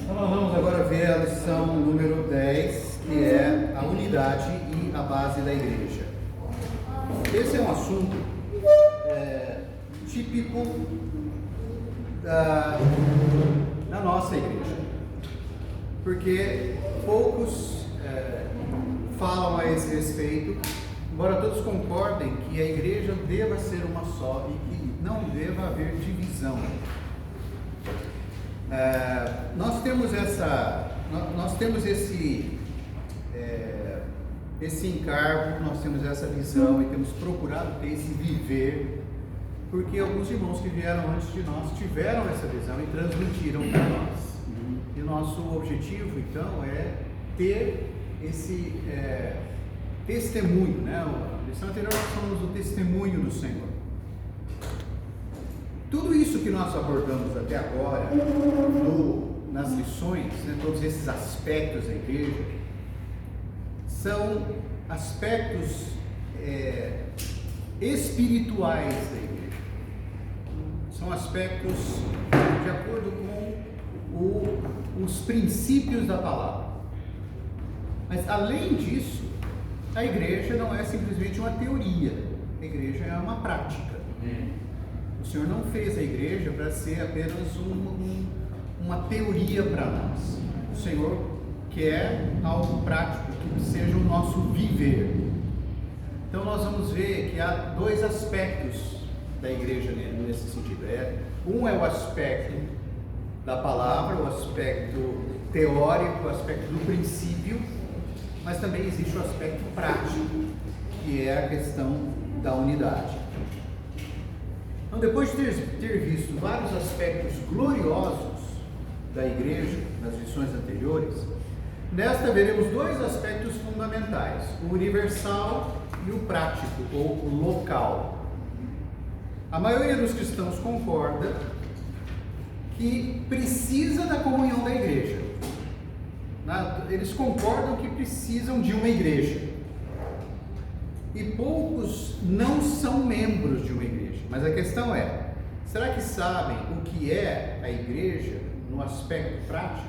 Então nós vamos agora ver a lição número 10, que é a unidade e a base da igreja. Esse é um assunto típico da nossa igreja, porque poucos falam a esse respeito, embora todos concordem que a igreja deva ser uma só e que não deva haver divisão. Nós temos esse encargo, nós temos essa visão e temos procurado ter esse viver, porque alguns irmãos que vieram antes de nós tiveram essa visão e transmitiram para nós. E o nosso objetivo, então, é ter esse testemunho, né? A lição anterior nós falamos do testemunho do Senhor. Tudo isso que nós abordamos até agora, nas lições, né, todos esses aspectos da igreja, são aspectos espirituais da igreja. São aspectos de acordo com os princípios da palavra. Mas, além disso, a igreja não é simplesmente uma teoria, a igreja é uma prática. O Senhor não fez a igreja para ser apenas uma teoria para nós. O Senhor quer algo prático, que seja o nosso viver. Então nós vamos ver que há dois aspectos da igreja nesse sentido. Um é o aspecto da palavra, o aspecto teórico, o aspecto do princípio, mas também existe o aspecto prático, que é a questão da unidade. Então, depois de ter visto vários aspectos gloriosos da igreja nas lições anteriores, nesta veremos dois aspectos fundamentais: o universal e o prático, ou o local. A maioria dos cristãos concorda que precisa da comunhão da igreja. Eles concordam que precisam de uma igreja. E poucos não são membros de uma igreja. Mas a questão é, será que sabem o que é a igreja no aspecto prático?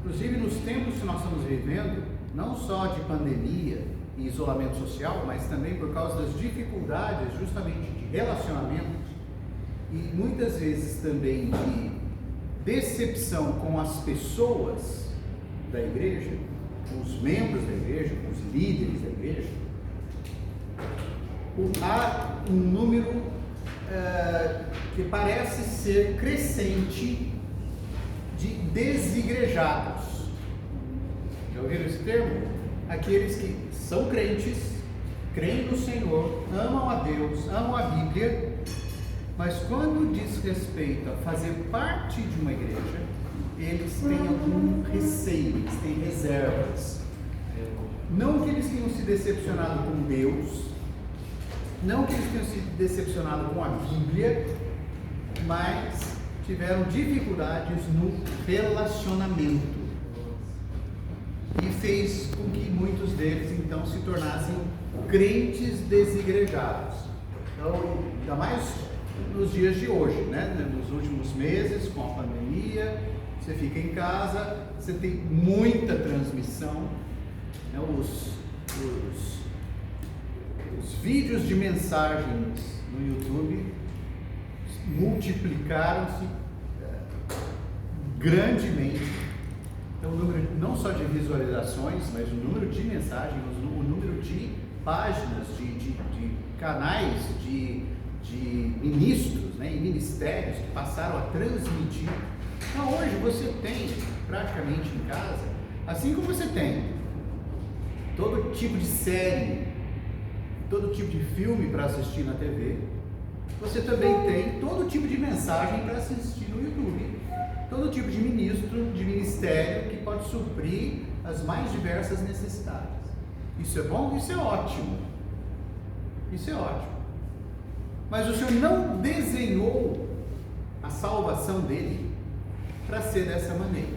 Inclusive nos tempos que nós estamos vivendo, não só de pandemia e isolamento social, mas também por causa das dificuldades justamente de relacionamento e muitas vezes também de decepção com as pessoas da igreja, com os membros da igreja, com os líderes da igreja. Há um número que parece ser crescente de desigrejados. Já ouviram esse termo? Aqueles que são crentes, creem no Senhor, amam a Deus, amam a Bíblia, mas quando diz respeito a fazer parte de uma igreja, eles têm algum receio, eles têm reservas. Não que eles tenham se decepcionado com Deus, não que eles tenham se decepcionado com a Bíblia, mas tiveram dificuldades no relacionamento. E fez com que muitos deles, então, se tornassem crentes desigrejados. Então, ainda mais nos dias de hoje, né? Nos últimos meses, com a pandemia, você fica em casa, você tem muita transmissão, né? Os vídeos de mensagens no YouTube multiplicaram-se grandemente. Então, o número não só de visualizações, mas o número de mensagens, o número de páginas, de canais, de ministros, né, e ministérios que passaram a transmitir. Então, hoje você tem praticamente em casa, assim como você tem todo tipo de série, todo tipo de filme para assistir na TV, você também tem todo tipo de mensagem para assistir no YouTube, todo tipo de ministro, de ministério que pode suprir as mais diversas necessidades. Isso é bom? Isso é ótimo. Isso é ótimo. Mas o Senhor não desenhou a salvação dele para ser dessa maneira.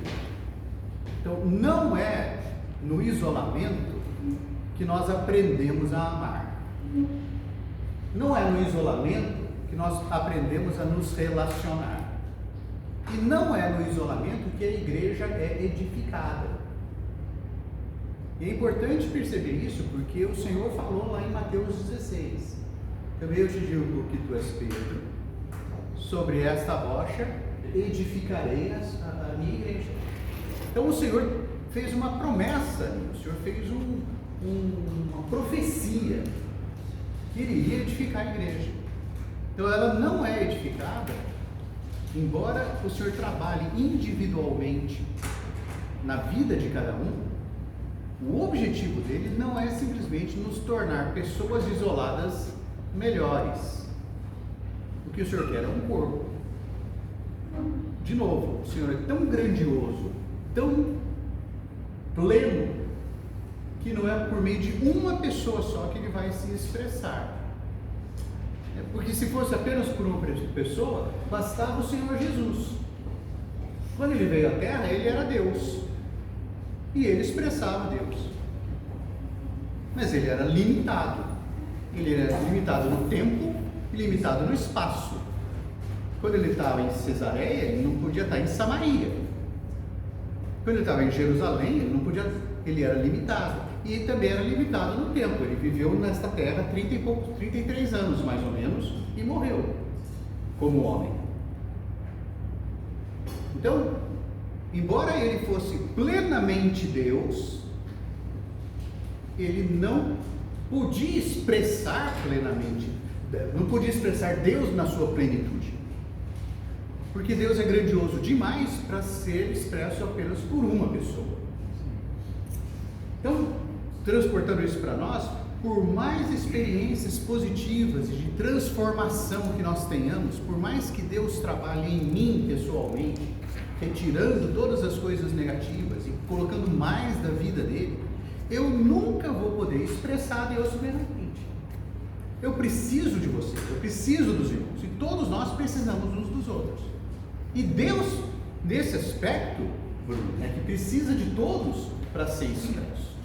Então, não é no isolamento que nós aprendemos a amar. Não é no isolamento que nós aprendemos a nos relacionar. E não é no isolamento que a igreja é edificada. E é importante perceber isso porque o Senhor falou lá em Mateus 16: também eu te digo que tu és Pedro, sobre esta rocha edificarei a minha igreja. Então o Senhor fez uma promessa, o Senhor fez uma profecia que ele iria edificar a igreja. Então ela não é edificada, embora o Senhor trabalhe individualmente na vida de cada um. O objetivo dele não é simplesmente nos tornar pessoas isoladas melhores. O que o Senhor quer é um corpo. De novo, o Senhor é tão grandioso, tão pleno, que não é por meio de uma pessoa só que ele vai se expressar. Porque se fosse apenas por uma pessoa, bastava o Senhor Jesus. Quando ele veio à terra, ele era Deus. E ele expressava Deus. Mas ele era limitado. Ele era limitado no tempo e limitado no espaço. Quando ele estava em Cesareia, ele não podia estar em Samaria. Quando ele estava em Jerusalém, ele era limitado. E também era limitado no tempo. Ele viveu nesta terra 33 anos mais ou menos e morreu como homem. Então, embora ele fosse plenamente Deus, ele não podia expressar plenamente, não podia expressar Deus na sua plenitude, porque Deus é grandioso demais para ser expresso apenas por uma pessoa. Então, transportando isso para nós, por mais experiências positivas e de transformação que nós tenhamos, por mais que Deus trabalhe em mim pessoalmente, retirando todas as coisas negativas e colocando mais da vida dele, eu nunca vou poder expressar Deus soberanamente. Eu preciso de você, eu preciso dos irmãos, e todos nós precisamos uns dos outros. E Deus, nesse aspecto, Bruno, é que precisa de todos para ser expresso,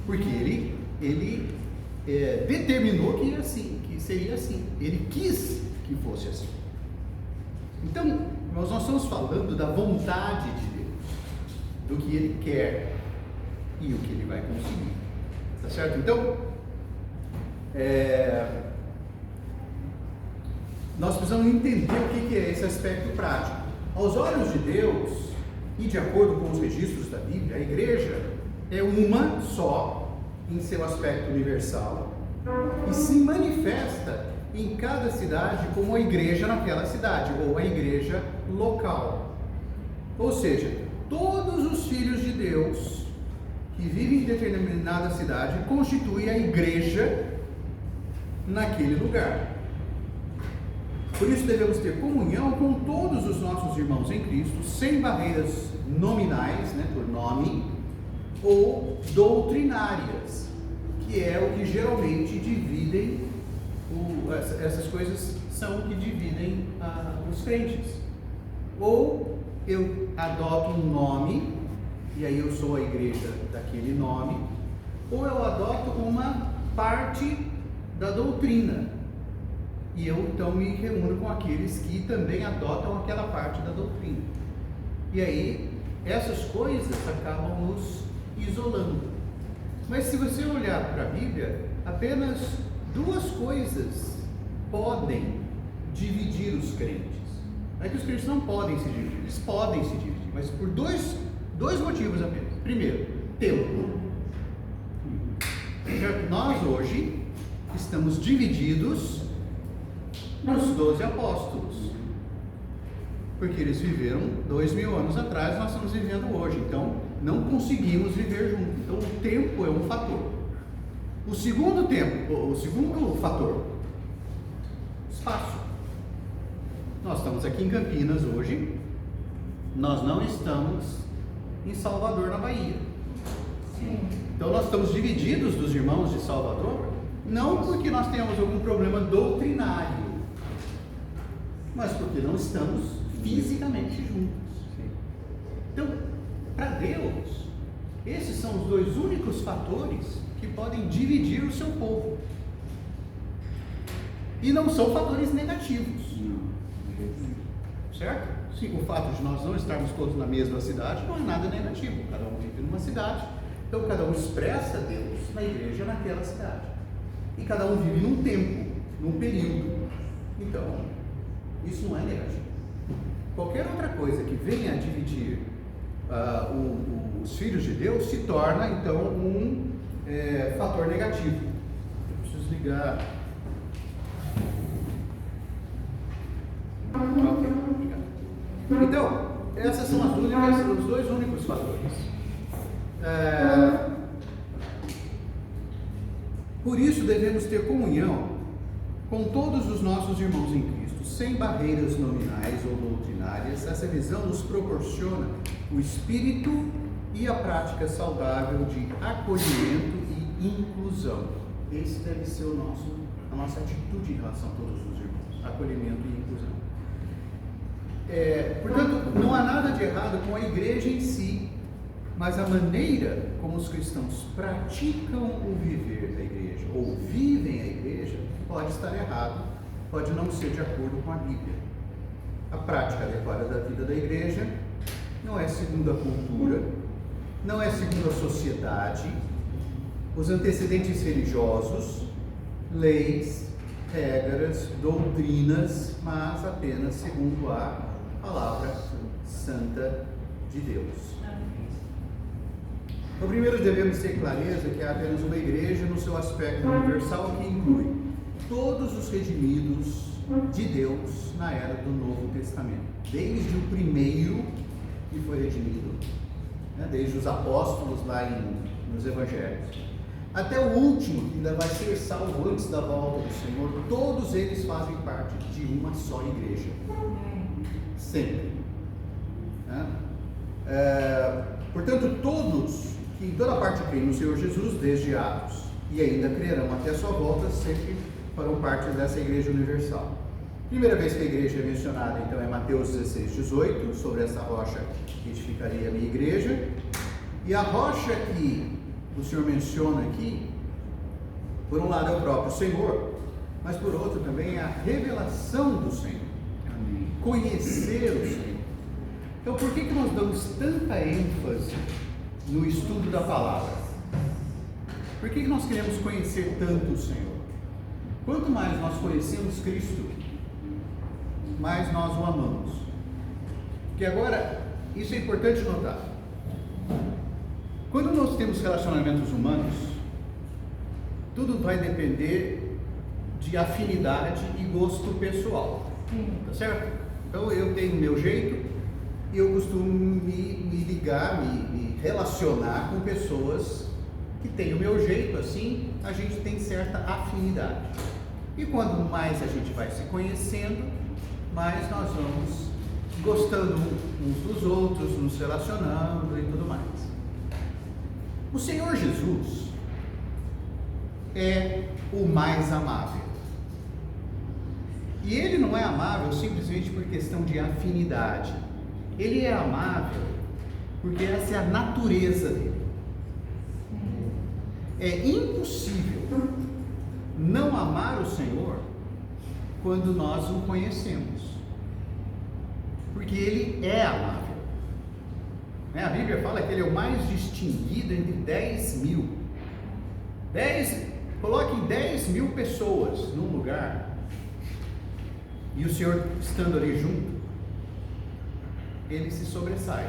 porque ele determinou que, que seria assim, ele quis que fosse assim. Então, nós estamos falando da vontade de Deus, do que ele quer e o que ele vai conseguir, tá certo? Então, nós precisamos entender o que é esse aspecto prático. Aos olhos de Deus, e de acordo com os registros da Bíblia, a igreja é uma só em seu aspecto universal e se manifesta em cada cidade como a igreja naquela cidade, ou a igreja local. Ou seja, todos os filhos de Deus que vivem em determinada cidade constituem a igreja naquele lugar. Por isso devemos ter comunhão com todos os nossos irmãos em Cristo, sem barreiras nominais, por nome, ou doutrinárias, que é o que geralmente dividem, essas coisas são o que dividem os crentes. Ou eu adoto um nome, e aí eu sou a igreja daquele nome, ou eu adoto uma parte da doutrina, e eu então me reúno com aqueles que também adotam aquela parte da doutrina. E aí essas coisas acabam nos isolando. Mas se você olhar para a Bíblia, apenas duas coisas podem dividir os crentes. Não é que os crentes não podem se dividir, eles podem se dividir, mas por dois motivos apenas. Primeiro, tempo. Nós hoje estamos divididos nos 12 apóstolos, porque eles viveram 2000 anos atrás, nós estamos vivendo hoje, então não conseguimos viver juntos. Então o tempo é um fator. O segundo fator, espaço. Nós estamos aqui em Campinas hoje, nós não estamos em Salvador, na Bahia. Então nós estamos divididos dos irmãos de Salvador, não porque nós tenhamos algum problema doutrinário, mas porque não estamos fisicamente juntos. Então, para Deus, esses são os dois únicos fatores que podem dividir o seu povo. E não são fatores negativos. Certo? Sim, o fato de nós não estarmos todos na mesma cidade não é nada negativo. Cada um vive numa cidade, então cada um expressa Deus na igreja naquela cidade. E cada um vive num tempo, num período. Então, isso não é negativo. Qualquer outra coisa que venha a dividir os filhos de Deus se torna, então, um fator negativo. Eu preciso ligar. Ok, obrigado. Então, essas são os dois únicos fatores. Por isso devemos ter comunhão com todos os nossos irmãos em Cristo, sem barreiras nominais ou doutrinárias. Essa visão nos proporciona o espírito e a prática saudável de acolhimento e inclusão. Esse deve ser a nossa atitude em relação a todos os irmãos, acolhimento e inclusão. Portanto, não há nada de errado com a igreja em si, mas a maneira como os cristãos praticam o viver da igreja, ou vivem a igreja, pode estar errado, pode não ser de acordo com a Bíblia. A prática adequada da vida da igreja não é segundo a cultura, não é segundo a sociedade, os antecedentes religiosos, leis, regras, doutrinas, mas apenas segundo a palavra santa de Deus. Então, primeiro devemos ter clareza que há apenas uma igreja no seu aspecto universal, que inclui todos os redimidos de Deus na era do Novo Testamento, desde o primeiro que foi redimido, desde os apóstolos lá nos evangelhos, até o último que ainda vai ser salvo antes da volta do Senhor. Todos eles fazem parte de uma só igreja, sempre. Portanto, todos que em toda parte creem no Senhor Jesus, desde Atos, e ainda crerão até a sua volta, sempre farão parte dessa igreja universal. Primeira vez que a igreja é mencionada, então, é Mateus 16, 18, sobre essa rocha edificaria a minha igreja. E a rocha que o Senhor menciona aqui, por um lado é o próprio Senhor, mas por outro também é a revelação do Senhor. Amém. Conhecer o Senhor. Então, por que nós damos tanta ênfase no estudo da palavra? Por que nós queremos conhecer tanto o Senhor? Quanto mais nós conhecemos Cristo, mais nós o amamos. Porque agora, isso é importante notar. Quando nós temos relacionamentos humanos, tudo vai depender de afinidade e gosto pessoal. Tá certo? Então eu tenho o meu jeito e eu costumo me ligar, me relacionar com pessoas que têm o meu jeito, assim a gente tem certa afinidade. E quanto mais a gente vai se conhecendo, mais nós vamos gostando uns dos outros, nos relacionando e tudo mais. O Senhor Jesus é o mais amável. E Ele não é amável simplesmente por questão de afinidade. Ele é amável porque essa é a natureza dele. É impossível não amar o Senhor quando nós o conhecemos, porque Ele é amável. A Bíblia fala que Ele é o mais distinguido entre 10 mil. Coloque 10 mil pessoas num lugar e o Senhor estando ali junto, Ele se sobressai.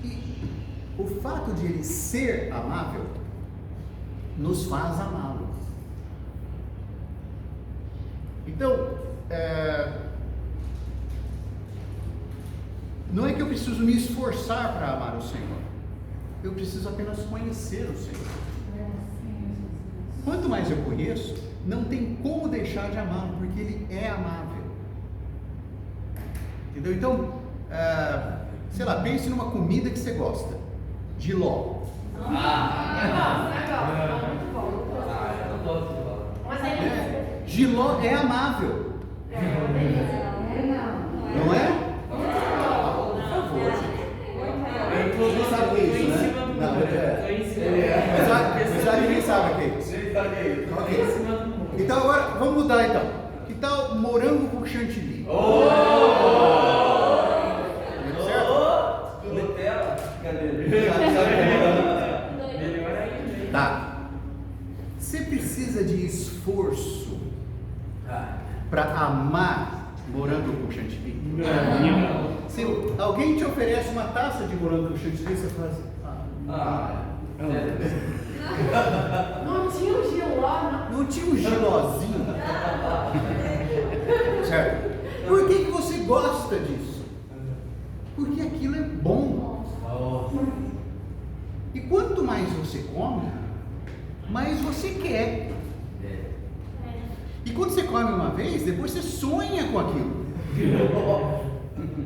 E o fato de Ele ser amável nos faz amá-lo. Então, não é que eu preciso me esforçar para amar o Senhor, eu preciso apenas conhecer o Senhor. Quanto mais eu conheço, não tem como deixar de amá-lo, porque Ele é amável. Entendeu? Então, sei lá, pense numa comida que você gosta. Jiló. Jiló é amável. Não é? Você sabe o que é isso, né? Não, mas ninguém sabe o que é isso. Ok. Então agora, vamos mudar então. Que tal morango morango com chantilly? Não. Se alguém te oferece uma taça de morango com chantilly, você fala assim, Não tinha um giló, não tinha um gelozinho? Certo? Por que você gosta disso? Porque aquilo é bom. E quanto mais você come, mais você quer. E quando você come uma vez, depois você sonha com aquilo.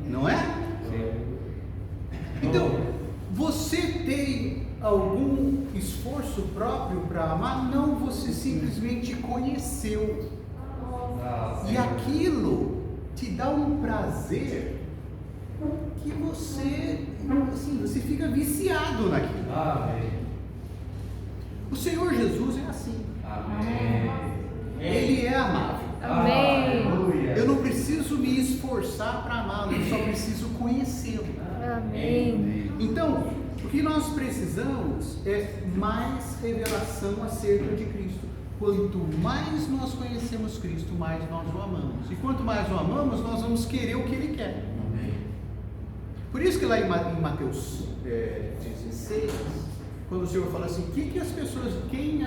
Não é? Então, você tem algum esforço próprio para amar? Não, você simplesmente conheceu. E aquilo te dá um prazer que você, assim, você fica viciado naquilo. O Senhor Jesus é assim. Ele é amável. Amém. Eu não preciso me esforçar para amá-lo, eu só preciso conhecê-lo. Amém. Então, o que nós precisamos é mais revelação acerca de Cristo. Quanto mais nós conhecemos Cristo, mais nós o amamos. E quanto mais o amamos, nós vamos querer o que Ele quer. Por isso que lá em Mateus 16, quando o Senhor fala assim, quem as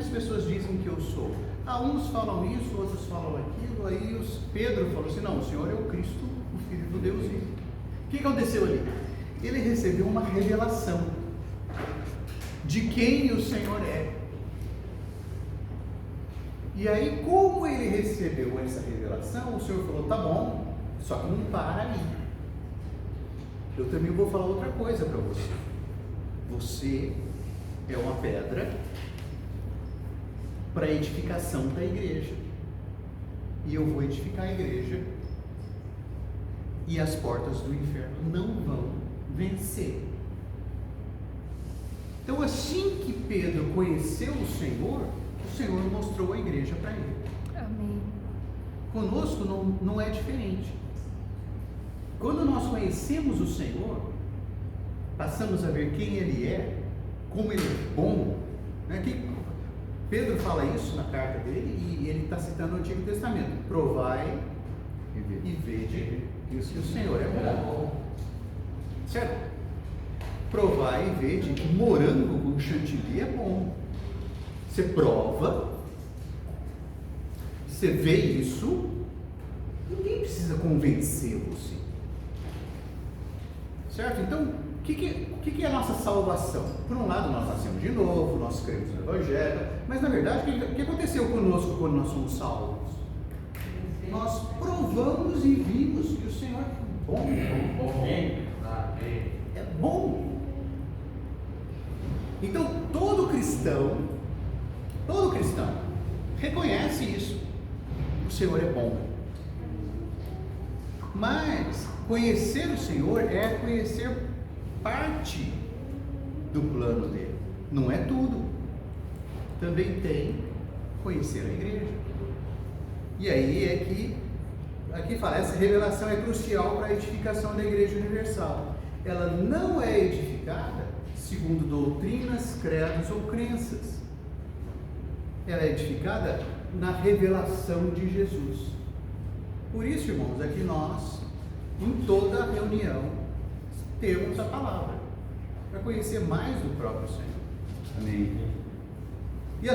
pessoas dizem que eu sou? Uns falam isso, outros falam aquilo. Aí Pedro falou assim, não, o Senhor é o Cristo, o Filho do Deus vivo. O que aconteceu ali? Ele recebeu uma revelação de quem o Senhor é. E aí, como ele recebeu essa revelação, o Senhor falou, tá bom, só que não para ali. Eu também vou falar outra coisa para você. Você é uma pedra para a edificação da igreja. E eu vou edificar a igreja e as portas do inferno não vão vencer. Então, assim que Pedro conheceu o Senhor mostrou a igreja para ele. Amém. Conosco não é diferente. Quando nós conhecemos o Senhor, passamos a ver quem Ele é, como Ele é bom, né? Pedro fala isso na carta dele e ele está citando o Antigo Testamento. Provai e vede que o Senhor é bom. Certo? Provai e vede que morango com chantilly é bom. Você prova, você vê isso, ninguém precisa convencer você. Certo? Então, o que é a nossa salvação? Por um lado, nós nascemos de novo, nós cremos no Evangelho, mas na verdade, o que aconteceu conosco quando nós somos salvos? Nós provamos e vimos que o Senhor é bom. É bom. Então, todo cristão reconhece isso. O Senhor é bom. Mas conhecer o Senhor é conhecer parte do plano dele. Não é tudo. Também tem conhecer a igreja. E aí é que aqui fala, essa revelação é crucial para a edificação da igreja universal. Ela não é edificada segundo doutrinas, credos ou crenças. Ela é edificada na revelação de Jesus. Por isso, irmãos, é que nós, em toda reunião, temos a palavra, para conhecer mais do próprio Senhor. Amém. E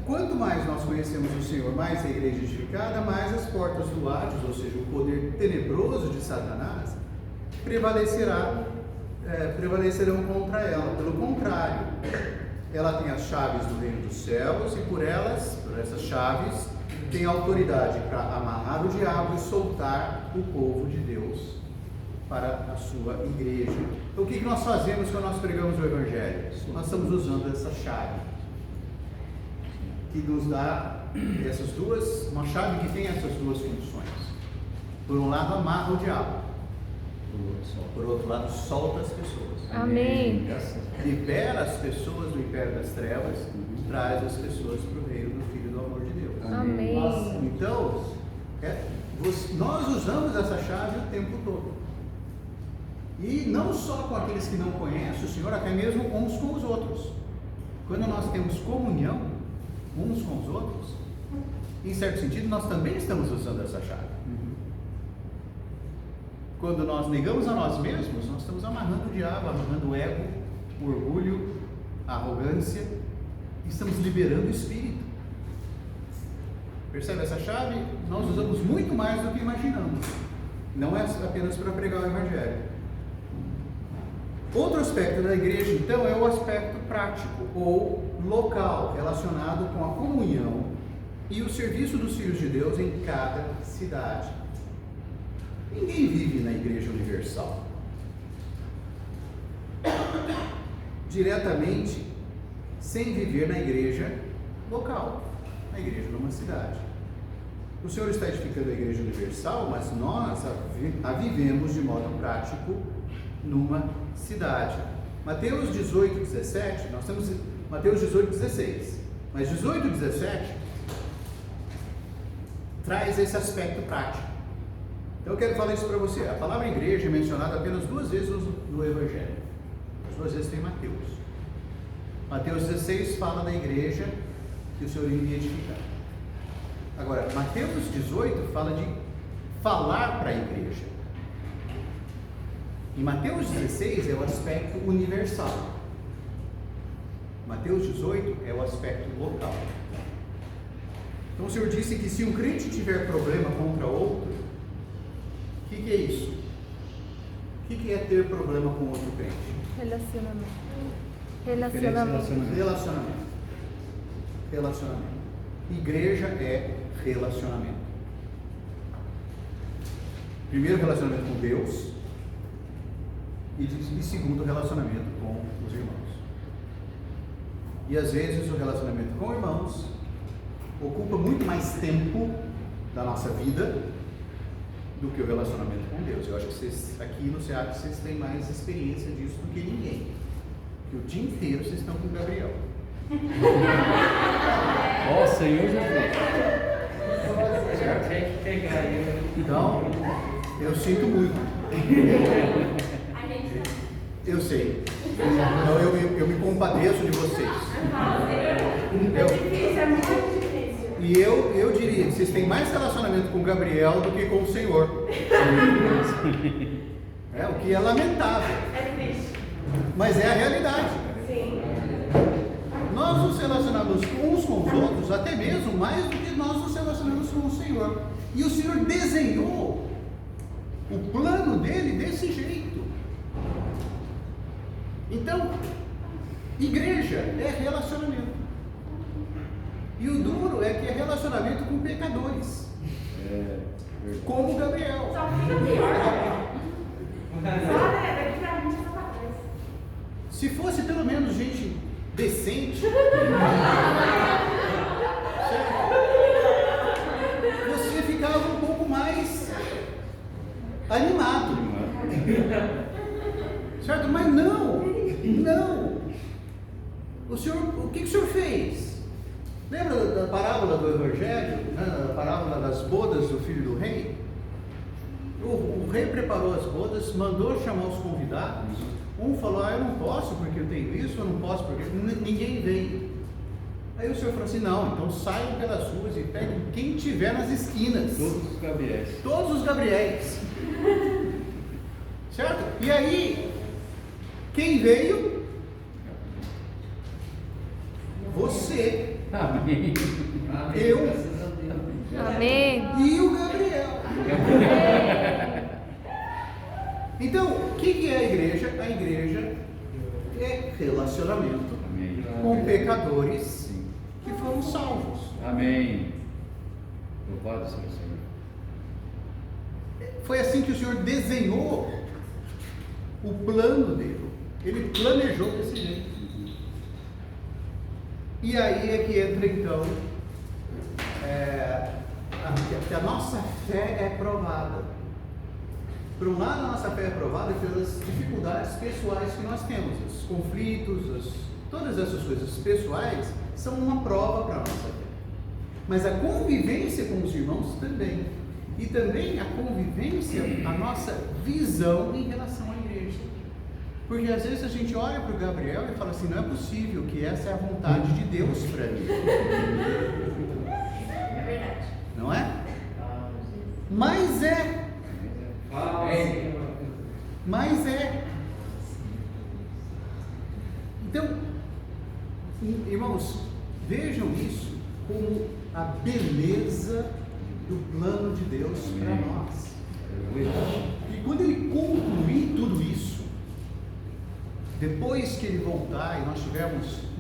quanto mais nós conhecemos o Senhor, mais a igreja é edificada, mais as portas do Hades, ou seja, o poder tenebroso de Satanás, prevalecerão contra ela. Pelo contrário, ela tem as chaves do reino dos céus e por essas chaves, tem autoridade para amarrar o diabo e soltar o povo de Deus para a sua igreja. Então, o que nós fazemos quando nós pregamos o Evangelho? Nós estamos usando essa chave, que nos dá uma chave que tem essas duas funções. Por um lado, amarra o diabo. Por outro lado, solta as pessoas. Amém. Libera as pessoas do império das trevas, traz as pessoas para o reino do Filho do amor de Deus. Amém. Então, nós usamos essa chave o tempo todo. E não só com aqueles que não conhecem o Senhor, até mesmo uns com os outros. Quando nós temos comunhão uns com os outros, em certo sentido, nós também estamos usando essa chave. quando nós negamos a nós mesmos, nós estamos amarrando o diabo, amarrando o ego, o orgulho, a arrogância, e estamos liberando o espírito. Percebe essa chave? Nós usamos muito mais do que imaginamos. Não é apenas para pregar o Evangelho. Outro aspecto da igreja, então, é o aspecto prático ou local, relacionado com a comunhão e o serviço dos filhos de Deus em cada cidade. Ninguém vive na igreja universal diretamente sem viver na igreja local, na igreja de uma cidade. O Senhor está edificando a igreja universal, mas nós a vivemos de modo prático numa cidade. Mateus 18, 17, nós temos Mateus 18, 16, mas 18, 17 traz esse aspecto prático. Então eu quero falar isso para você. A palavra igreja é mencionada apenas 2 vezes no Evangelho. As 2 vezes tem Mateus. Mateus 16 fala da igreja que o Senhor iria edificar. Agora, Mateus 18 fala de falar para a igreja. E Mateus 16 é o aspecto universal. Mateus 18 é o aspecto local. Então o Senhor disse que se um crente tiver problema contra outro, o que é isso? O que é ter problema com outro crente? Relacionamento. Igreja é relacionamento. Primeiro, relacionamento com Deus. E segundo, relacionamento com os irmãos. E às vezes o relacionamento com irmãos ocupa muito mais tempo da nossa vida do que o relacionamento com Deus. Eu acho que vocês, aqui no SEAP, vocês têm mais experiência disso do que ninguém. Porque o dia inteiro vocês estão com o Gabriel. Ó, Senhor Jesus. Já tem que pegar ele. Então, eu sinto muito. Eu sei. Então eu me compadeço de vocês. É muito difícil. E eu diria que vocês têm mais relacionamento com o Gabriel do que com o Senhor. É o que é lamentável. É triste. Mas é a realidade. Sim. Nós nos relacionamos uns com os outros, até mesmo mais do que nós nos relacionamos com o Senhor. E o Senhor desenhou o plano dele desse jeito. Então, igreja é relacionamento. E o duro é que é relacionamento com pecadores. Como Gabriel. Só fica pior. Só daqui pra gente só pra trás. Se fosse pelo menos gente decente, certo? Você ficava um pouco mais animado. Certo? Mas não. O que o Senhor fez? Lembra da parábola do Evangelho, né? Da parábola das bodas do filho do rei? O rei preparou as bodas, mandou chamar os convidados. Um falou, eu não posso porque eu tenho isso, eu não posso porque ninguém veio. Aí o Senhor falou assim, não, então saiam pelas ruas e peguem quem tiver nas esquinas. Todos os Gabriéis. Certo? E aí, quem veio? Você. Amém. Eu. Amém. E o Gabriel. Então, o que é a igreja? A igreja é relacionamento com pecadores que foram salvos. Amém. Louvado seja o Senhor. Foi assim que o Senhor desenhou o plano dele. Ele planejou desse jeito. E aí é que entra então que a nossa fé é provada. Por um lado, a nossa fé é provada pelas dificuldades pessoais que nós temos, os conflitos, todas essas coisas pessoais são uma prova para a nossa fé. Mas a convivência com os irmãos também. E também a convivência, a nossa visão em relação à igreja. Porque às vezes a gente olha para o Gabriel e fala assim, não é possível que essa é a vontade de Deus para mim. É verdade. Não é? Mas é. Amém. Mas é. Então, irmãos, vejam isso como a beleza do plano de Deus para nós. E quando ele concluir tudo isso, depois que ele voltar e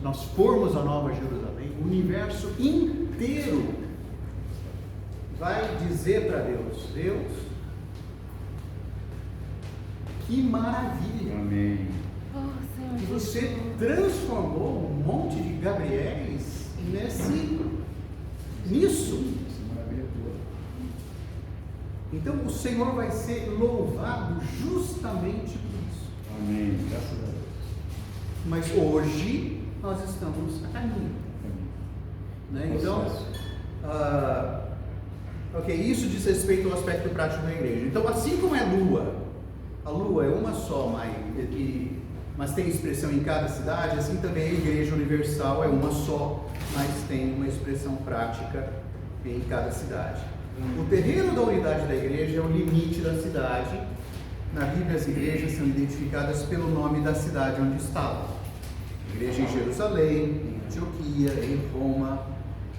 nós formos a Nova Jerusalém, o universo inteiro vai dizer para Deus: Deus, que maravilha! Amém. Oh, Que Senhor. você transformou um monte de Gabriéis nisso. Então o Senhor vai ser louvado justamente por isso. Amém. Graças a Deus. Mas hoje nós estamos a caminho. Né? Então, ok, isso diz respeito ao aspecto prático da igreja. Então, assim como a lua é uma só, mas tem expressão em cada cidade, assim também a igreja universal é uma só, mas tem uma expressão prática em cada cidade. O terreno da unidade da igreja é o limite da cidade. Na Bíblia, as igrejas são identificadas pelo nome da cidade onde estavam. Igreja em Jerusalém, em Antioquia, em Roma.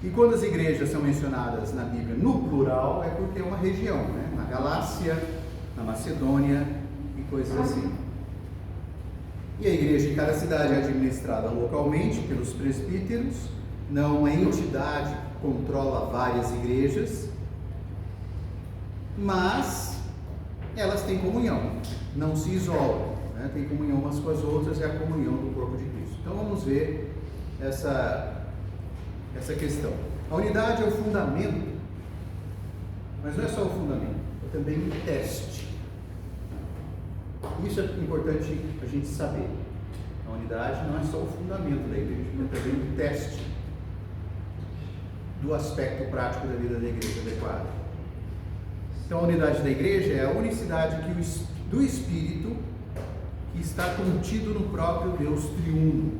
E quando as igrejas são mencionadas na Bíblia no plural, é porque é uma região, né? Na Galácia, na Macedônia e coisas assim. E a igreja em cada cidade é administrada localmente pelos presbíteros, não uma entidade que controla várias igrejas, mas elas têm comunhão, não se isolam, né? Tem comunhão umas com as outras, é a comunhão do corpo de Cristo. Então vamos ver essa questão. A unidade é o fundamento, mas não é só o fundamento, é também o teste. Isso é importante a gente saber. A unidade não é só o fundamento da igreja, é também o teste do aspecto prático da vida da igreja adequada. Então, a unidade da igreja é a unicidade do Espírito que está contido no próprio Deus triuno,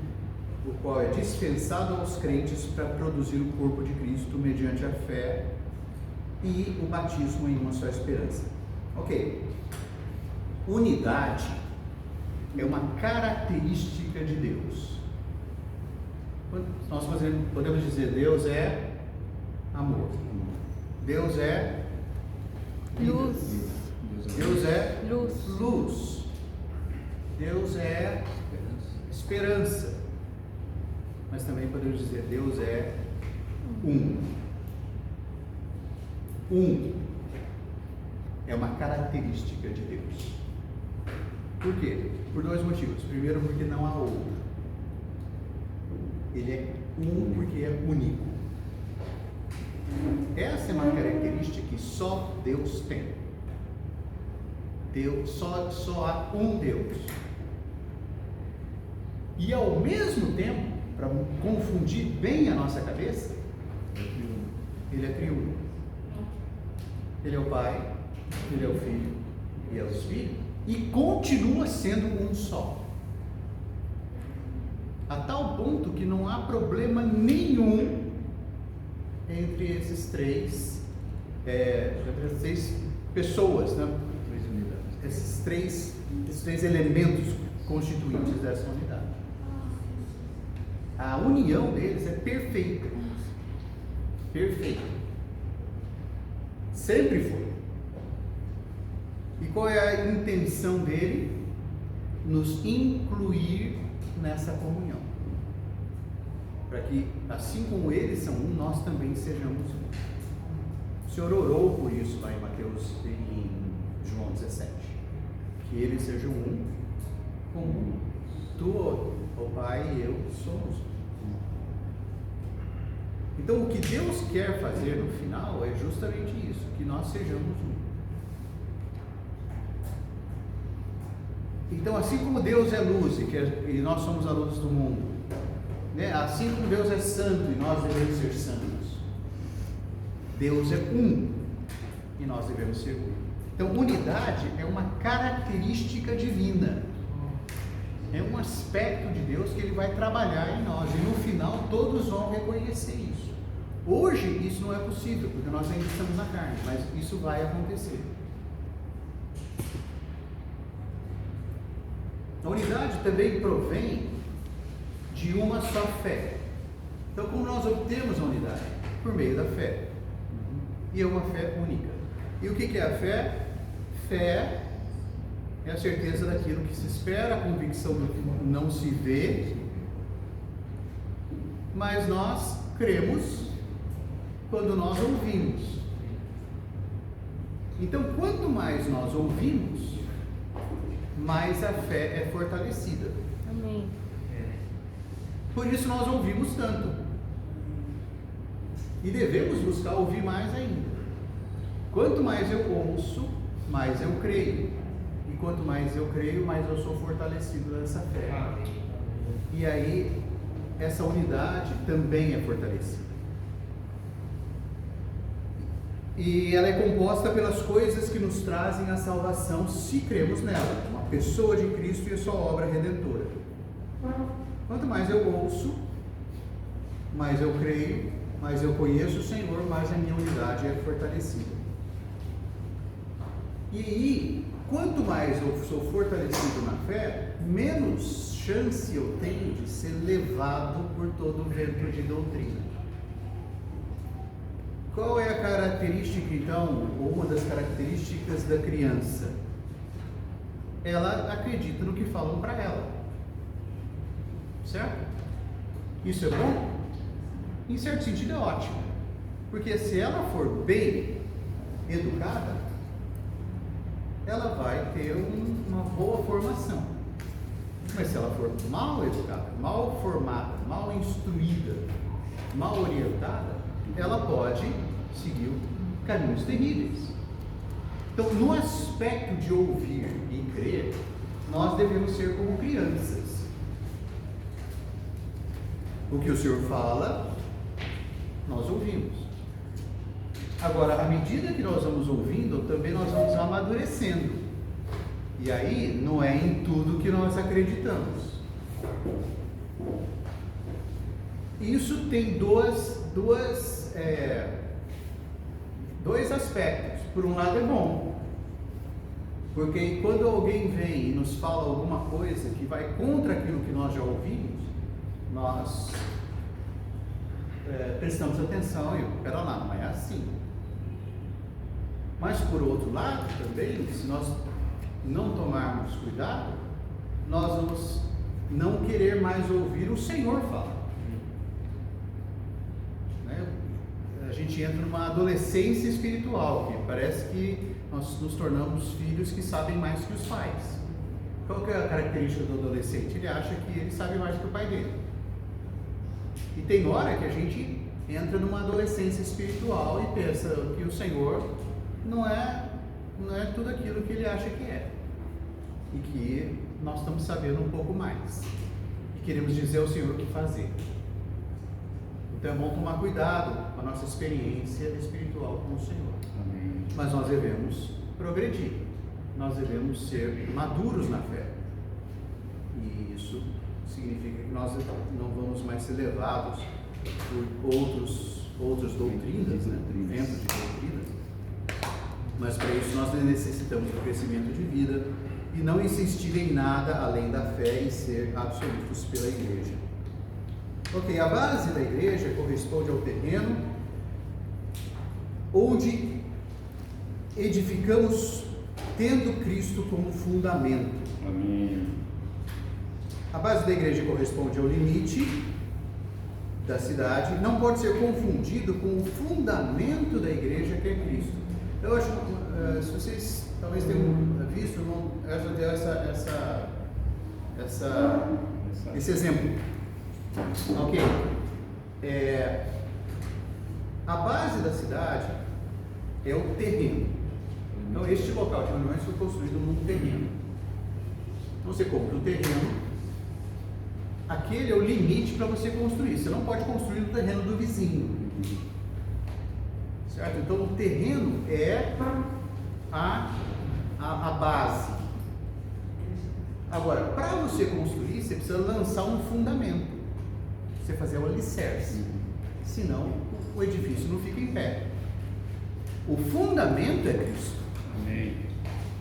o qual é dispensado aos crentes para produzir o corpo de Cristo mediante a fé e o batismo em uma só esperança. Ok. Unidade é uma característica de Deus. Nós podemos dizer: Deus é amor, Deus é Luz. Deus é Luz. luz, Deus é esperança, mas também podemos dizer: Deus é um. É uma característica de Deus. Por quê? Por dois motivos. Primeiro, porque não há outro. Ele é um porque é único. Essa é uma característica que só Deus tem. Só há um Deus. E ao mesmo tempo, para confundir bem a nossa cabeça, ele é triuno. Ele é o Pai, ele é o Filho e é o Espírito, e continua sendo um só. A tal ponto que não há problema nenhum entre essas três pessoas, né? Esses três elementos constituintes dessa unidade. A união deles é perfeita. Perfeita. Sempre foi. E qual é a intenção dele? Nos incluir nessa comunhão. Para que, assim como eles são um, nós também sejamos um. O Senhor orou por isso lá em Mateus, em João 17. Que eles sejam um, como tu, o Pai e eu somos um. Então, o que Deus quer fazer no final é justamente isso, que nós sejamos um. Então, assim como Deus é luz e nós somos a luz do mundo, né? Assim como Deus é santo e nós devemos ser santos, Deus é um e nós devemos ser um. Então, unidade é uma característica divina, é um aspecto de Deus que Ele vai trabalhar em nós, e no final todos vão reconhecer isso. Hoje isso não é possível, porque nós ainda estamos na carne, mas isso vai acontecer. unidade também provém de uma só fé. Então, como nós obtemos a unidade? Por meio da fé. E é uma fé única. E o que é a fé? Fé é a certeza daquilo que se espera, a convicção do que não se vê, mas nós cremos quando nós ouvimos. Então, quanto mais nós ouvimos, mais a fé é fortalecida. Amém. Por isso nós ouvimos tanto. E devemos buscar ouvir mais ainda. Quanto mais eu ouço, mais eu creio. E quanto mais eu creio, mais eu sou fortalecido nessa fé. E aí, essa unidade também é fortalecida. E ela é composta pelas coisas que nos trazem a salvação, se cremos nela. Uma pessoa de Cristo e a sua obra redentora. Quanto mais eu ouço, mais eu creio, mais eu conheço o Senhor, mais a minha unidade é fortalecida. E aí, quanto mais eu sou fortalecido na fé, menos chance eu tenho de ser levado por todo o vento de doutrina. Qual é a característica, então, ou uma das características da criança? Ela acredita no que falam para ela. Certo? Isso é bom? Em certo sentido é ótimo. Porque se ela for bem educada, ela vai ter uma boa formação. Mas se ela for mal educada, mal formada, mal instruída, mal orientada, ela pode seguir caminhos terríveis. Então, no aspecto de ouvir e crer, nós devemos ser como crianças. O que o Senhor fala, nós ouvimos. Agora, à medida que nós vamos ouvindo, também nós vamos amadurecendo. E aí, não é em tudo que nós acreditamos. Isso tem dois aspectos. Por um lado é bom, porque quando alguém vem e nos fala alguma coisa que vai contra aquilo que nós já ouvimos, nós prestamos atenção e, pera lá, não é assim. Mas por outro lado também, se nós não tomarmos cuidado, nós vamos não querer mais ouvir o Senhor falar. A gente entra numa adolescência espiritual, que parece que nós nos tornamos filhos que sabem mais que os pais. Qual que é a característica do adolescente? Ele acha que ele sabe mais que o pai dele. E tem hora que a gente entra numa adolescência espiritual e pensa que o Senhor não é tudo aquilo que ele acha que é. E que nós estamos sabendo um pouco mais. E queremos dizer ao Senhor o que fazer. Então é bom tomar cuidado com a nossa experiência espiritual com o Senhor. Amém. Mas nós devemos progredir. Nós devemos ser maduros na fé. E isso significa que nós não vamos mais ser levados por outras doutrinas, né? Ventos de doutrinas. Mas para isso nós necessitamos do crescimento de vida e não insistir em nada além da fé e ser absolutos pela igreja. Ok, a base da igreja corresponde ao terreno onde edificamos tendo Cristo como fundamento. Amém. A base da igreja corresponde ao limite da cidade, não pode ser confundido com o fundamento da igreja que é Cristo. Eu acho, se vocês talvez tenham visto, eu dei esse exemplo. Ok. A base da cidade é o terreno. Então, este local de reuniões foi construído num terreno. Então, você compra um terreno, aquele é o limite para você construir. Você não pode construir no terreno do vizinho. Certo? Então, o terreno é a base. Agora, para você construir, você precisa lançar um fundamento. Você fazer o alicerce. Senão, o edifício não fica em pé. O fundamento é Cristo. Amém.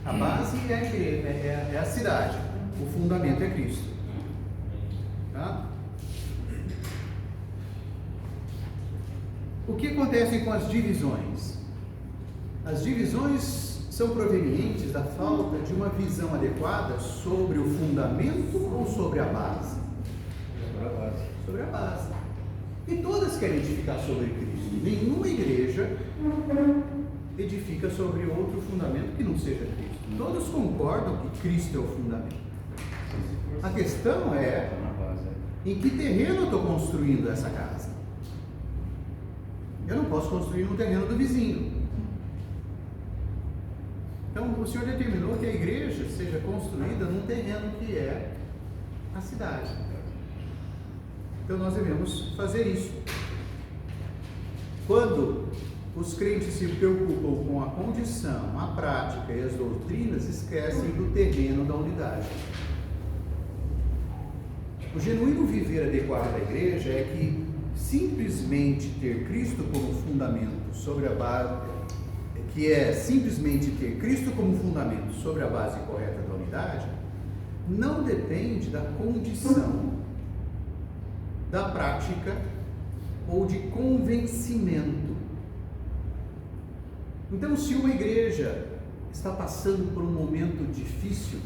A base é a igreja, é a cidade. O fundamento é Cristo. Tá? O que acontece com as divisões? As divisões são provenientes da falta de uma visão adequada sobre o fundamento ou sobre a base? Sobre a base. Sobre a base. E todas querem edificar sobre Cristo. Nenhuma igreja edifica sobre outro fundamento que não seja Cristo. Todos concordam que Cristo é o fundamento. A questão é em que terreno eu estou construindo essa casa. Eu não posso construir no terreno do vizinho. Então o Senhor determinou que a igreja seja construída num terreno que é a cidade. Então nós devemos fazer isso. Quando os crentes se preocupam com a condição, a prática e as doutrinas, esquecem do terreno da unidade. O genuíno viver adequado da igreja é que simplesmente ter Cristo como fundamento sobre a base, simplesmente ter Cristo como fundamento sobre a base correta da unidade, não depende da condição, da prática ou de convencimento. Então, se uma igreja está passando por um momento difícil,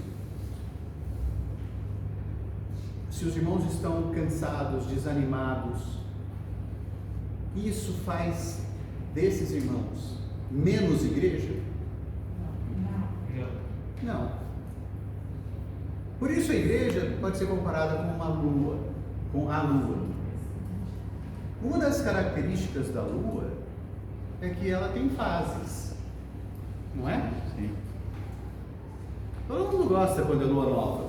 se os irmãos estão cansados, desanimados, isso faz desses irmãos menos igreja? Não. Por isso a igreja pode ser comparada com uma lua, com a lua. Uma das características da lua é que ela tem fases, não é? Sim. Todo mundo gosta quando é lua nova,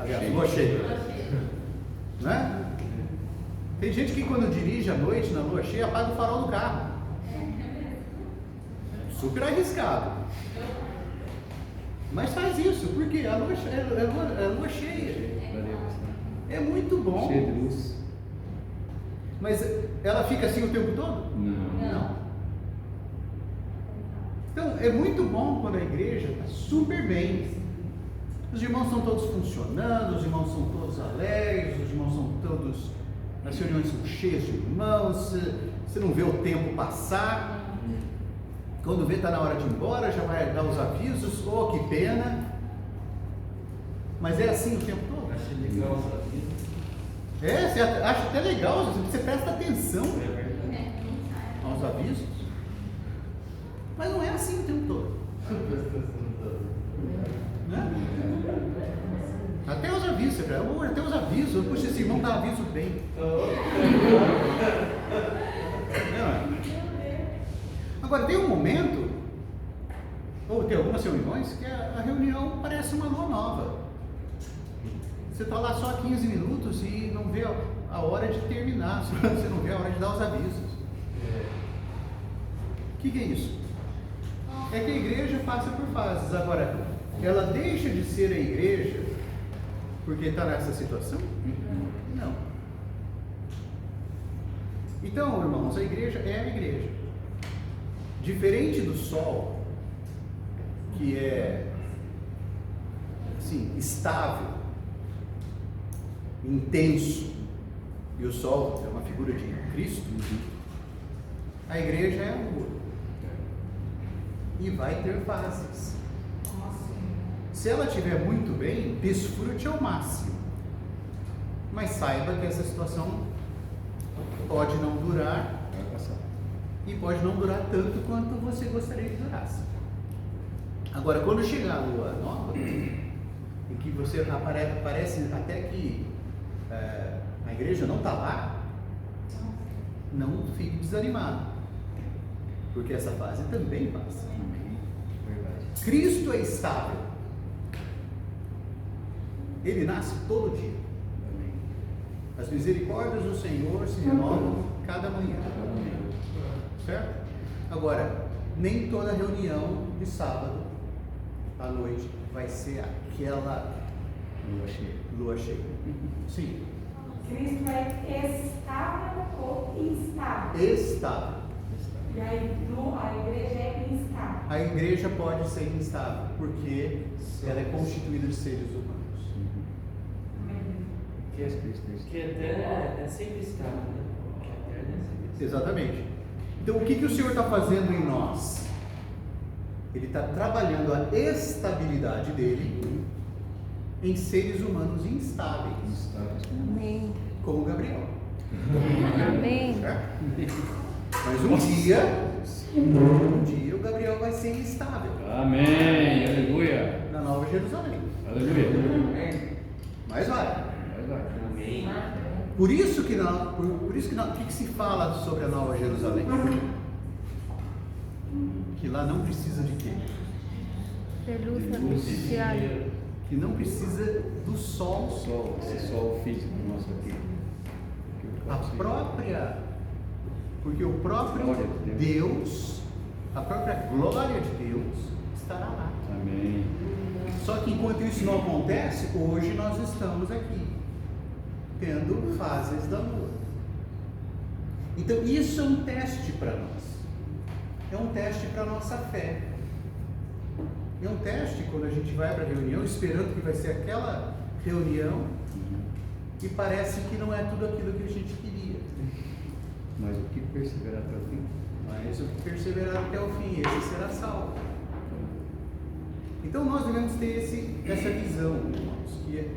aliás, lua cheia, não é? Tem gente que quando dirige à noite na lua cheia apaga o farol do carro. Super arriscado. Mas faz isso, porque a lua cheia. É muito bom. Cheio de luz. Mas ela fica assim o tempo todo? Não. Então é muito bom quando a igreja está super bem. Os irmãos estão todos funcionando, os irmãos são todos alegres, os irmãos são todos. As reuniões são cheias de irmãos, você não vê o tempo passar. Quando vê está na hora de ir embora, já vai dar os avisos, oh que pena. Mas é assim o tempo todo. Achei legal os avisos. Você acha até legal, você presta atenção aos avisos. Mas não é assim o tempo todo. Né? Até os avisos, até os avisos. Puxa, esse irmão dá aviso bem. Não. Agora, tem um momento, ou tem algumas reuniões, que a reunião parece uma lua nova. Você está lá só 15 minutos e não vê a hora de terminar, você não vê a hora de dar os avisos. O que é isso? É que a igreja passa por fases. Agora, ela deixa de ser a igreja porque está nessa situação? Não. Então, irmãos, a igreja é a igreja. Diferente do sol, que é assim, estável, intenso, e o sol é uma figura de Cristo, a igreja é a lua. E vai ter fases. Se ela estiver muito bem, desfrute ao máximo. Mas saiba que essa situação pode não durar. E pode não durar tanto quanto você gostaria que durasse. Agora, quando chegar a lua nova, em que você parece até que a igreja não está lá, não fique desanimado, porque essa fase também passa. Cristo é estável. Ele nasce todo dia. As misericórdias do Senhor se renovam cada manhã. Certo? Agora, nem toda reunião de sábado à noite vai ser aquela lua cheia. Sim. Cristo é estável ou instável? Estável. E aí, a igreja é instável. A igreja pode ser instável, porque ela é constituída de seres humanos. Que é Cristo? Que eterno é sempre estável, né? Que eterno é sempre estável. Exatamente. Então, o que o Senhor está fazendo em nós? Ele está trabalhando a estabilidade dele em seres humanos instáveis, Amém. como Gabriel. Amém. Certo? Mas um dia o Gabriel vai ser instável Amém. Aleluia. na Nova Jerusalém. Aleluia. Mas vai. Amém. Por isso que o que se fala sobre a Nova Jerusalém? Que lá não precisa de quê? De luz artificial. Que não precisa do O sol. sol, esse sol físico nosso aqui. Porque o próprio Glória de Deus, a própria glória de Deus estará lá. Amém. Só que enquanto isso não acontece, hoje nós estamos aqui, tendo fases da lua. Então isso é um teste para nós. É um teste para a nossa fé. É um teste quando a gente vai para a reunião esperando que vai ser aquela reunião e parece que não é tudo aquilo que a gente queria. Mas o que perseverar até o fim? Mas o que perseverar até o fim, esse será salvo. Então nós devemos ter essa visão, irmãos, que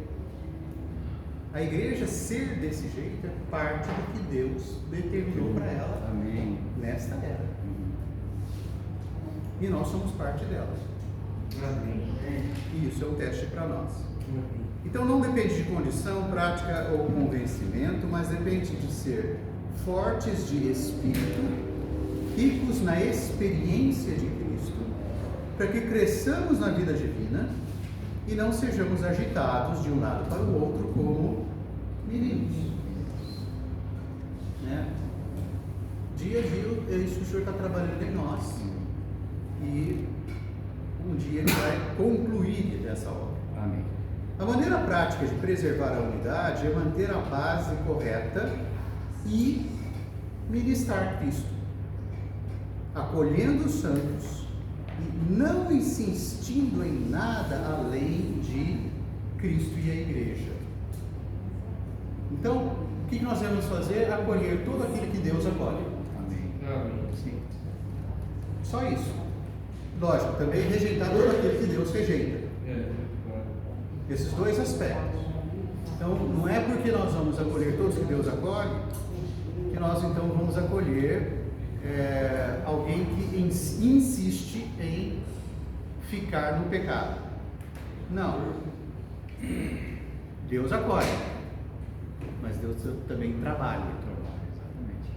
a igreja ser desse jeito é parte do que Deus determinou para ela Amém. nesta era. E nós somos parte dela. E isso é um teste para nós. Então não depende de condição, prática ou convencimento, mas depende de ser fortes de espírito, ricos na experiência de Cristo, para que cresçamos na vida divina e não sejamos agitados de um lado para o outro como meninos. Né? Dia a dia é isso que o Senhor está trabalhando em nós. E um dia Ele vai concluir essa obra. Amém. A maneira prática de preservar a unidade é manter a base correta e ministrar Cristo, acolhendo os santos e não insistindo em nada além de Cristo e a igreja. Então, o que nós devemos fazer? Acolher tudo aquilo que Deus acolhe. Amém. Sim. Só isso. Lógico, também rejeitar tudo aquilo que Deus rejeita. Esses dois aspectos. Então, não é porque nós vamos acolher todos que Deus acolhe, que nós então vamos acolher alguém que insiste em ficar no pecado. Não. Deus acolhe, mas Deus também trabalha. Exatamente.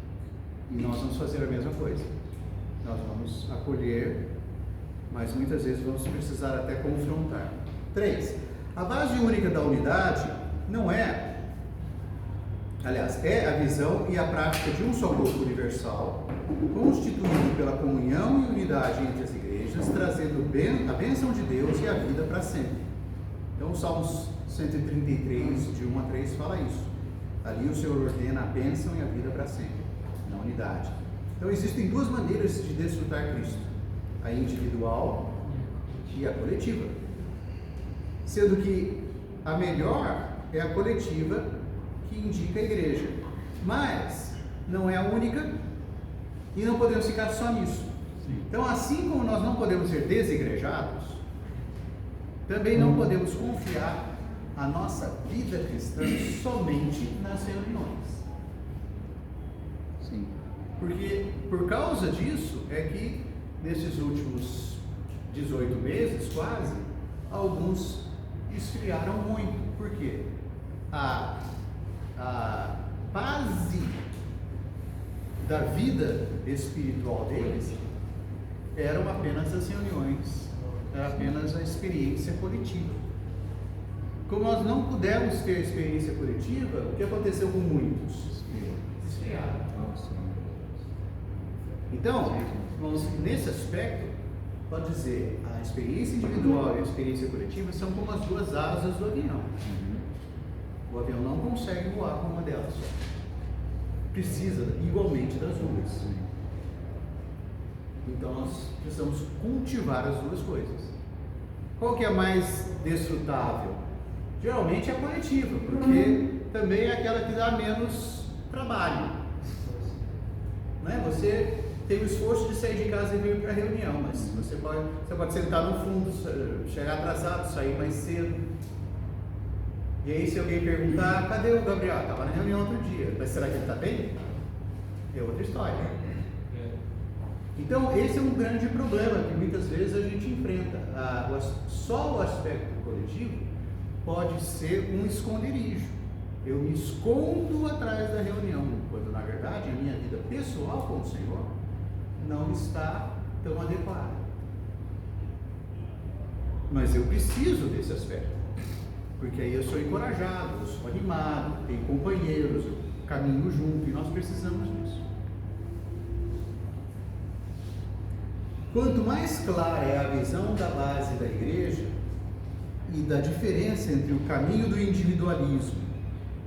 E nós vamos fazer a mesma coisa. Nós vamos acolher, mas muitas vezes vamos precisar até confrontar. 3. A base única da unidade não é, aliás, é a visão e a prática de um só corpo universal, constituído pela comunhão e unidade entre as igrejas, trazendo a bênção de Deus e a vida para sempre. Então, o Salmos 133, de 1 a 3, fala isso. Ali o Senhor ordena a bênção e a vida para sempre, na unidade. Então, existem duas maneiras de desfrutar Cristo: a individual e a coletiva. Sendo que a melhor é a coletiva, que indica a igreja, mas não é a única e não podemos ficar só nisso. Então, assim como nós não podemos ser desigrejados, também não podemos confiar a nossa vida cristã somente nas reuniões. Sim. Porque por causa disso é que nesses últimos 18 meses quase, alguns esfriaram muito. Por quê? A base da vida espiritual deles eram apenas as reuniões, era apenas a experiência coletiva. Como nós não pudemos ter a experiência coletiva, o que aconteceu com muitos? Esfriaram. Então, nesse aspecto, pode dizer, a experiência individual e a experiência coletiva são como as duas asas do avião. O avião não consegue voar com uma delas só. Precisa igualmente das duas. Então nós precisamos cultivar as duas coisas. Qual que é mais desfrutável Geralmente é coletiva, porque também é aquela que dá menos trabalho. Né? Você tem o esforço de sair de casa e vir para a reunião, mas você pode sentar no fundo, chegar atrasado, sair mais cedo. E aí se alguém perguntar, cadê o Gabriel? Estava na reunião outro dia, mas será que ele está bem? É outra história. Então esse é um grande problema que muitas vezes a gente enfrenta. Só o aspecto coletivo pode ser um esconderijo. Eu me escondo atrás da reunião, quando na verdade a minha vida pessoal com o Senhor não está tão adequada. Mas eu preciso desse aspecto, porque aí eu sou encorajado, eu sou animado, tenho companheiros, eu caminho junto, e nós precisamos disso. Quanto mais clara é a visão da base da igreja e da diferença entre o caminho do individualismo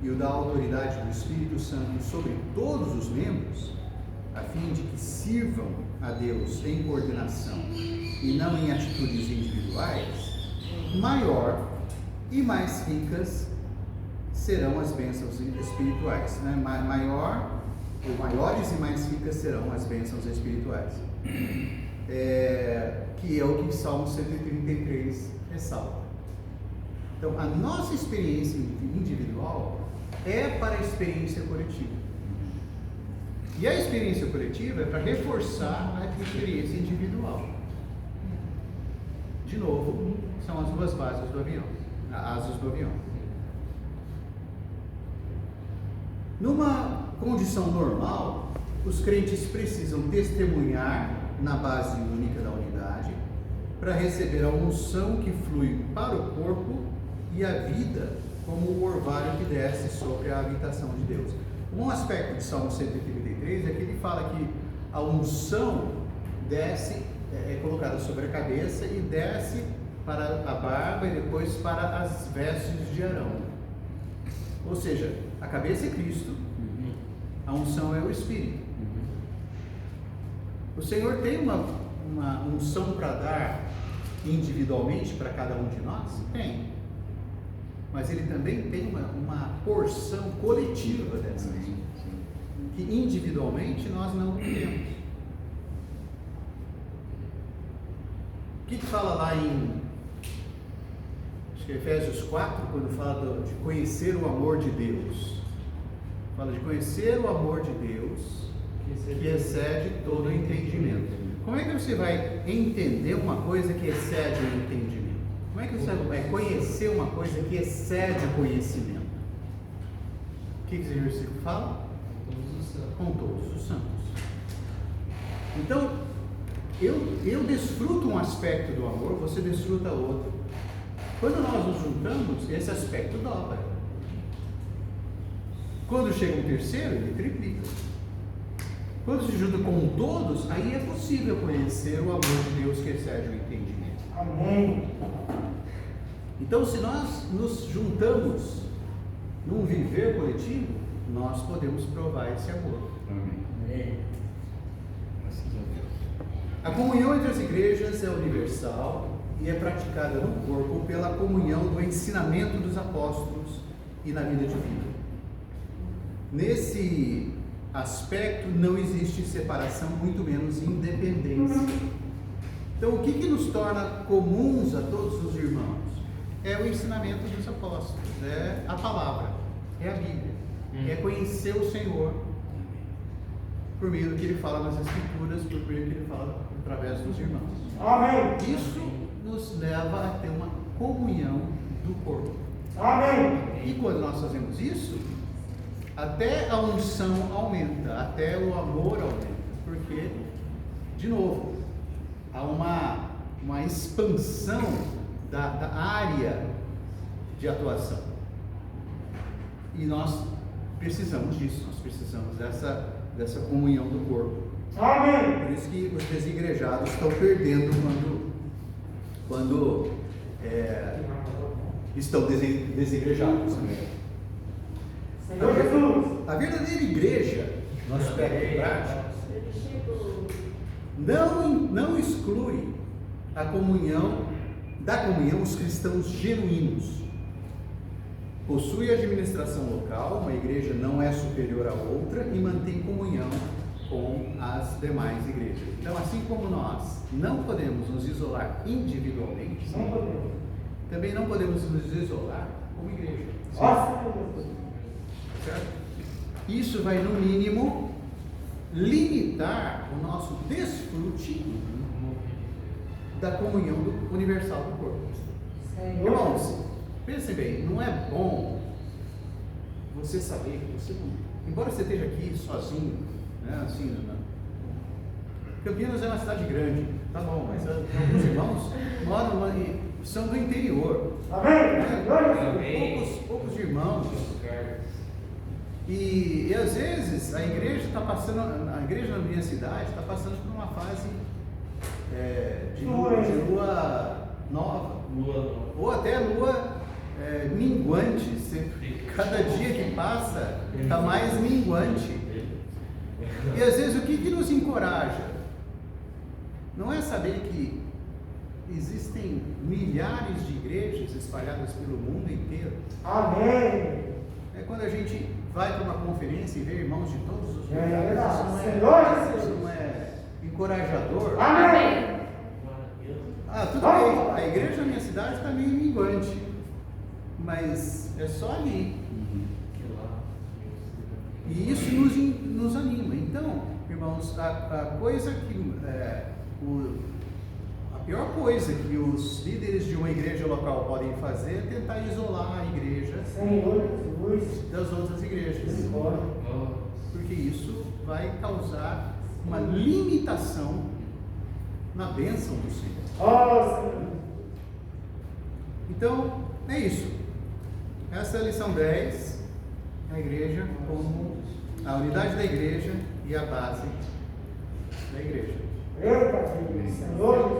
e o da autoridade do Espírito Santo sobre todos os membros, a fim de que sirvam a Deus em coordenação e não em atitudes individuais, maior e mais ricas serão as bênçãos espirituais. Né? Maiores e mais ricas serão as bênçãos espirituais. Que é o que o Salmo 133 ressalta. Então, a nossa experiência individual é para a experiência coletiva. E a experiência coletiva é para reforçar a experiência individual. De novo, são as duas bases do avião, asas do avião. Numa condição normal, os crentes precisam testemunhar na base única da unidade para receber a unção que flui para o corpo e a vida como o orvalho que desce sobre a habitação de Deus. Um aspecto de Salmo 133 é que ele fala que a unção desce, é colocada sobre a cabeça e desce para a barba e depois para as vestes de Arão. Ou seja, a cabeça é Cristo, a unção é o Espírito. O Senhor tem uma unção para dar individualmente para cada um de nós? Tem. Mas Ele também tem uma porção coletiva dessa unção, que individualmente nós não temos. O que fala lá em Efésios 4, quando fala de conhecer o amor de Deus? Fala de conhecer o amor de Deus, que excede todo o entendimento. Como é que você vai entender uma coisa que excede o entendimento? Como é que você vai conhecer uma coisa que excede o conhecimento? O que esse versículo fala? Com todos os santos. Então, eu desfruto um aspecto do amor, você desfruta outro. Quando nós nos juntamos, esse aspecto dobra. Quando chega um terceiro, ele triplica. Quando se junta com todos, aí é possível conhecer o amor de Deus que excede o entendimento. Amém. Então, se nós nos juntamos num viver coletivo, nós podemos provar esse amor. Amém. A comunhão entre as igrejas é universal e é praticada no corpo pela comunhão do ensinamento dos apóstolos e na vida divina. Nesse aspecto não existe separação, muito menos independência. Então, o que nos torna comuns a todos os irmãos? É o ensinamento dos apóstolos, é a palavra, é a Bíblia, é conhecer o Senhor por meio do que Ele fala nas Escrituras, por meio do que Ele fala através dos irmãos. Amém. Isso nos leva a ter uma comunhão do corpo. Amém. E quando nós fazemos isso, até a unção aumenta, até o amor aumenta, porque, de novo, há uma expansão da área de atuação. E nós precisamos disso, nós precisamos dessa comunhão do corpo. Amém. Por isso que os desigrejados estão perdendo quando estão desigrejados. A verdadeira igreja, no aspecto prático, não exclui da comunhão os cristãos genuínos. possui administração local, uma igreja não é superior à outra e mantém comunhão com as demais igrejas. Então, assim como nós não podemos nos isolar individualmente, também não podemos nos isolar como igreja. Certo? Isso vai, no mínimo, limitar o nosso desfrute da comunhão universal do corpo. Irmãos, pensem bem, não é bom você saber que você não, embora você esteja aqui sozinho, né, assim, né? Campinas é uma cidade grande, tá bom, mas alguns irmãos são do interior. Poucos irmãos. E às vezes a igreja na minha cidade está passando por uma fase de lua nova, ou até lua minguante. Cada dia que passa está mais minguante. E às vezes o que nos encoraja? Não é saber que existem milhares de igrejas espalhadas pelo mundo inteiro. Amém. É quando a gente vai para uma conferência e vê irmãos de todos os lugares. Isso não é encorajador. Amém. Tudo bem, a igreja na minha cidade está meio minguante, mas é só ali. E isso nos anima. Então, irmãos, a pior coisa que os líderes de uma igreja local podem fazer é tentar isolar a igreja das outras igrejas. Porque isso vai causar uma limitação na bênção do Senhor. Então, é isso. Essa é a lição 10. A igreja como a unidade da igreja e a base da igreja. Eita, Senhor.